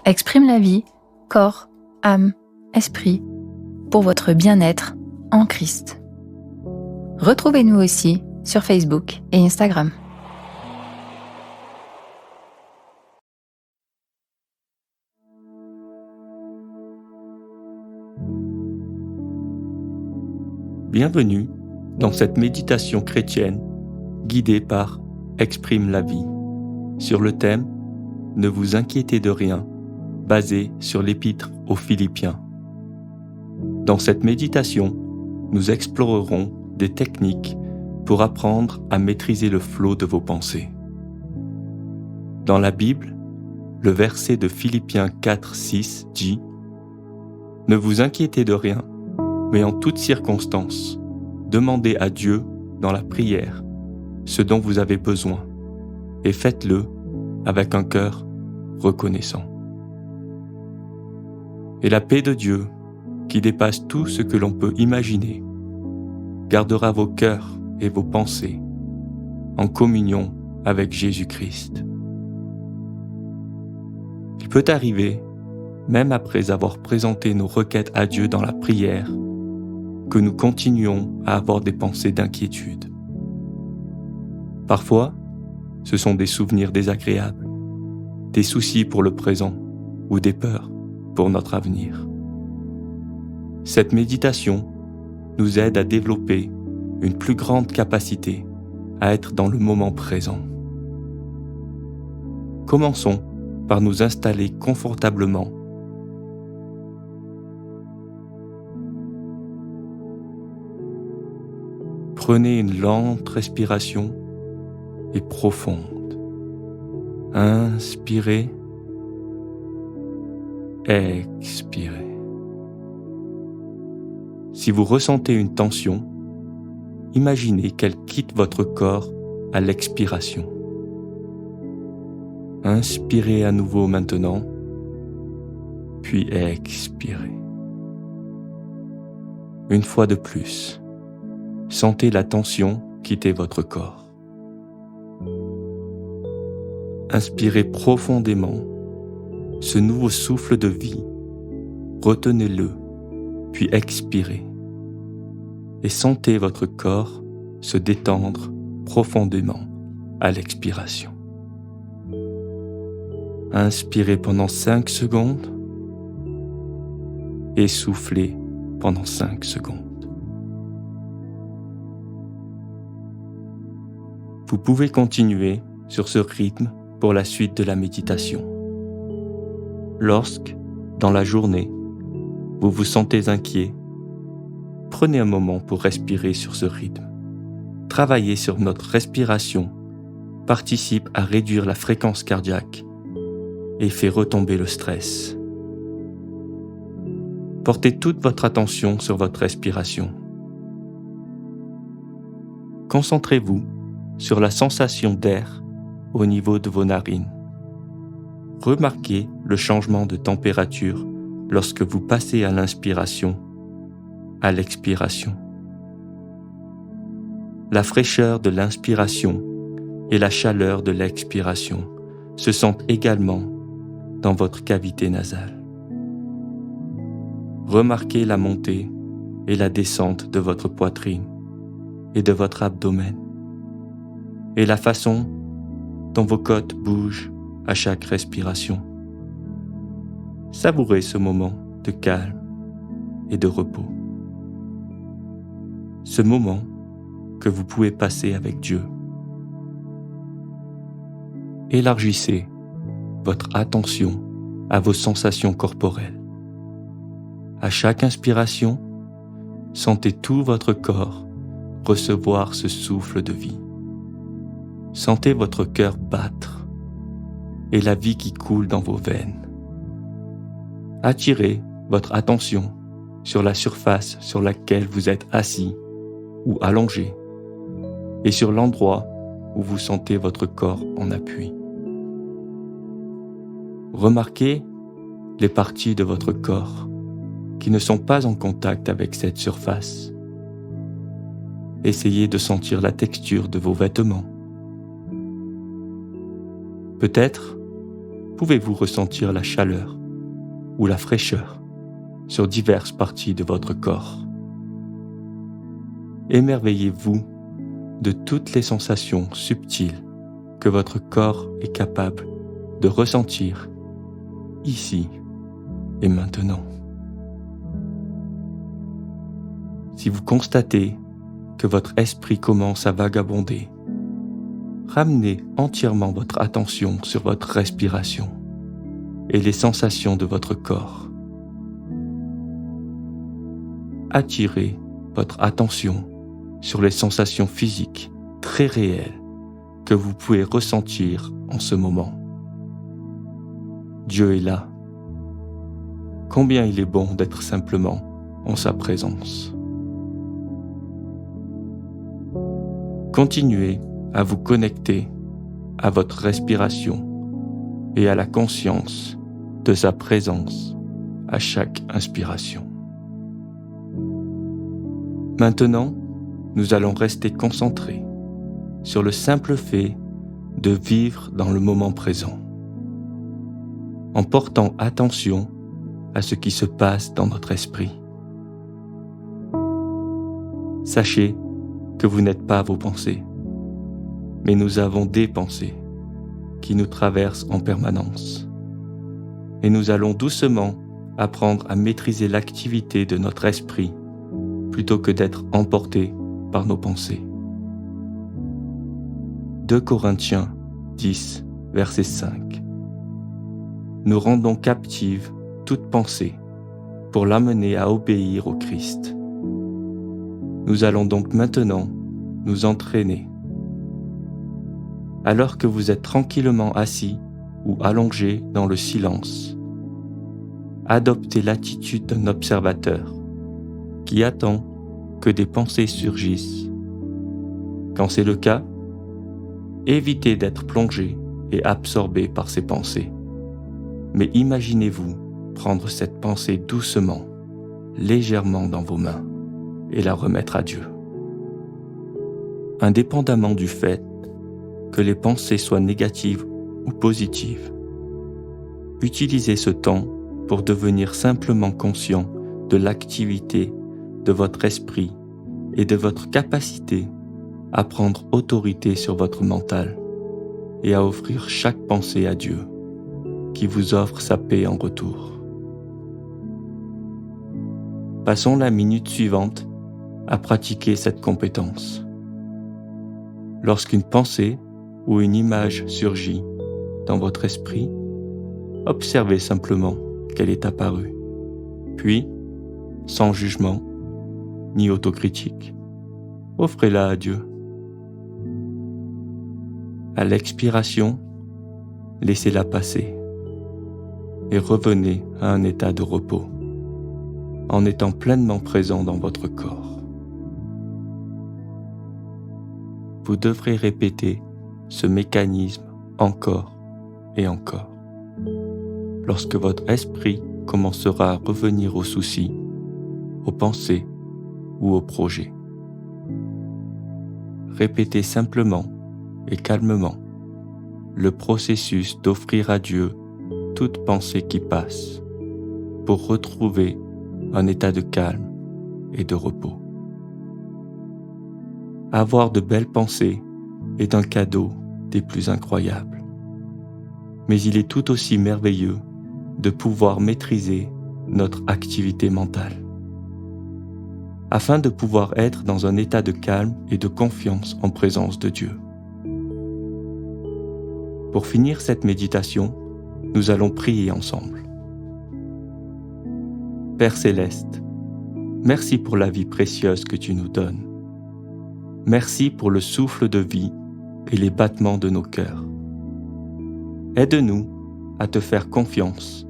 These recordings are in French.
Exprime la vie, corps, âme, esprit, pour votre bien-être en Christ. Retrouvez-nous aussi sur Facebook et Instagram. Bienvenue dans cette méditation chrétienne guidée par Exprime la vie sur le thème « Ne vous inquiétez de rien » basé sur l'épître aux Philippiens. Dans cette méditation, nous explorerons des techniques pour apprendre à maîtriser le flot de vos pensées. Dans la Bible, le verset de Philippiens 4:6 dit « Ne vous inquiétez de rien, mais en toutes circonstances, demandez à Dieu dans la prière ce dont vous avez besoin, et faites-le avec un cœur reconnaissant. » Et la paix de Dieu, qui dépasse tout ce que l'on peut imaginer, gardera vos cœurs et vos pensées en communion avec Jésus-Christ. Il peut arriver, même après avoir présenté nos requêtes à Dieu dans la prière, que nous continuions à avoir des pensées d'inquiétude. Parfois, ce sont des souvenirs désagréables, des soucis pour le présent ou des peurs pour notre avenir. Cette méditation nous aide à développer une plus grande capacité à être dans le moment présent. Commençons par nous installer confortablement. Prenez une lente respiration et profonde. Inspirez, expirez. Si vous ressentez une tension, imaginez qu'elle quitte votre corps à l'expiration. Inspirez à nouveau maintenant, puis expirez. Une fois de plus, sentez la tension quitter votre corps. Inspirez profondément ce nouveau souffle de vie, retenez-le, puis expirez, et sentez votre corps se détendre profondément à l'expiration. Inspirez pendant 5 secondes et soufflez pendant 5 secondes. Vous pouvez continuer sur ce rythme pour la suite de la méditation. Lorsque, dans la journée, vous vous sentez inquiet, prenez un moment pour respirer sur ce rythme. Travailler sur notre respiration participe à réduire la fréquence cardiaque et fait retomber le stress. Portez toute votre attention sur votre respiration. Concentrez-vous sur la sensation d'air au niveau de vos narines. Remarquez le changement de température lorsque vous passez à l'inspiration, à l'expiration. La fraîcheur de l'inspiration et la chaleur de l'expiration se sentent également dans votre cavité nasale. Remarquez la montée et la descente de votre poitrine et de votre abdomen, et la façon dont vos côtes bougent à chaque respiration. Savourez ce moment de calme et de repos. Ce moment que vous pouvez passer avec Dieu. Élargissez votre attention à vos sensations corporelles. À chaque inspiration, sentez tout votre corps recevoir ce souffle de vie. Sentez votre cœur battre et la vie qui coule dans vos veines. Attirez votre attention sur la surface sur laquelle vous êtes assis ou allongé et sur l'endroit où vous sentez votre corps en appui. Remarquez les parties de votre corps qui ne sont pas en contact avec cette surface. Essayez de sentir la texture de vos vêtements. Peut-être pouvez-vous ressentir la chaleur ou la fraîcheur sur diverses parties de votre corps. Émerveillez-vous de toutes les sensations subtiles que votre corps est capable de ressentir ici et maintenant. Si vous constatez que votre esprit commence à vagabonder, ramenez entièrement votre attention sur votre respiration et les sensations de votre corps. Attirez votre attention sur les sensations physiques très réelles que vous pouvez ressentir en ce moment. Dieu est là. Combien il est bon d'être simplement en sa présence. Continuez à vous connecter à votre respiration et à la conscience de sa présence à chaque inspiration. Maintenant, nous allons rester concentrés sur le simple fait de vivre dans le moment présent, en portant attention à ce qui se passe dans notre esprit. Sachez que vous n'êtes pas vos pensées, mais nous avons des pensées qui nous traversent en permanence. Et nous allons doucement apprendre à maîtriser l'activité de notre esprit plutôt que d'être emportés par nos pensées. 2 Corinthiens 10, verset 5. Nous rendons captive toute pensée pour l'amener à obéir au Christ. Nous allons donc maintenant nous entraîner. Alors que vous êtes tranquillement assis ou allongé dans le silence, adoptez l'attitude d'un observateur qui attend que des pensées surgissent. Quand c'est le cas, évitez d'être plongé et absorbé par ces pensées. Mais imaginez-vous prendre cette pensée doucement, légèrement dans vos mains et la remettre à Dieu. Indépendamment du fait que les pensées soient négatives ou positives, utilisez ce temps pour devenir simplement conscient de l'activité de votre esprit et de votre capacité à prendre autorité sur votre mental et à offrir chaque pensée à Dieu, qui vous offre sa paix en retour. Passons la minute suivante à pratiquer cette compétence. Lorsqu'une pensée ou une image surgit dans votre esprit, observez simplement qu'elle est apparue. Puis, sans jugement ni autocritique, offrez-la à Dieu. À l'expiration, laissez-la passer et revenez à un état de repos, en étant pleinement présent dans votre corps. Vous devrez répéter ce mécanisme encore et encore. Lorsque votre esprit commencera à revenir aux soucis, aux pensées ou aux projets. Répétez simplement et calmement le processus d'offrir à Dieu toute pensée qui passe pour retrouver un état de calme et de repos. Avoir de belles pensées est un cadeau des plus incroyables. Mais il est tout aussi merveilleux de pouvoir maîtriser notre activité mentale. Afin de pouvoir être dans un état de calme et de confiance en présence de Dieu. Pour finir cette méditation, nous allons prier ensemble. Père Céleste, merci pour la vie précieuse que tu nous donnes. Merci pour le souffle de vie et les battements de nos cœurs. Aide-nous à te faire confiance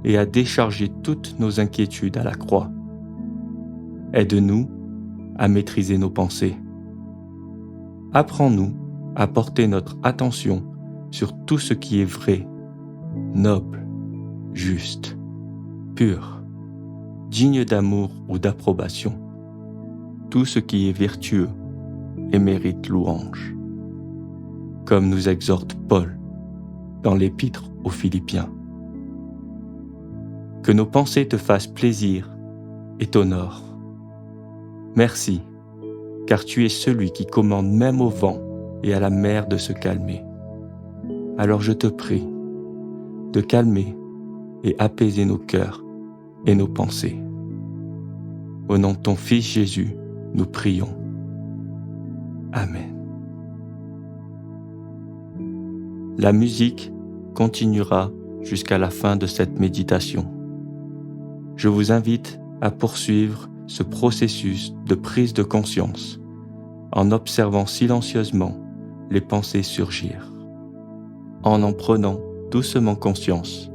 et à décharger toutes nos inquiétudes à la croix. Aide-nous à maîtriser nos pensées. Apprends-nous à porter notre attention sur tout ce qui est vrai, noble, juste, pur, digne d'amour ou d'approbation, tout ce qui est vertueux et mérite louange. Comme nous exhorte Paul dans l'Épître aux Philippiens. Que nos pensées te fassent plaisir et t'honorent. Merci, car tu es celui qui commande même au vent et à la mer de se calmer. Alors je te prie de calmer et apaiser nos cœurs et nos pensées. Au nom de ton Fils Jésus, nous prions. Amen. La musique continuera jusqu'à la fin de cette méditation. Je vous invite à poursuivre ce processus de prise de conscience en observant silencieusement les pensées surgir, en prenant doucement conscience,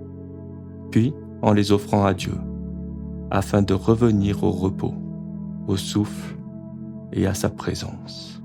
puis en les offrant à Dieu, afin de revenir au repos, au souffle et à sa présence.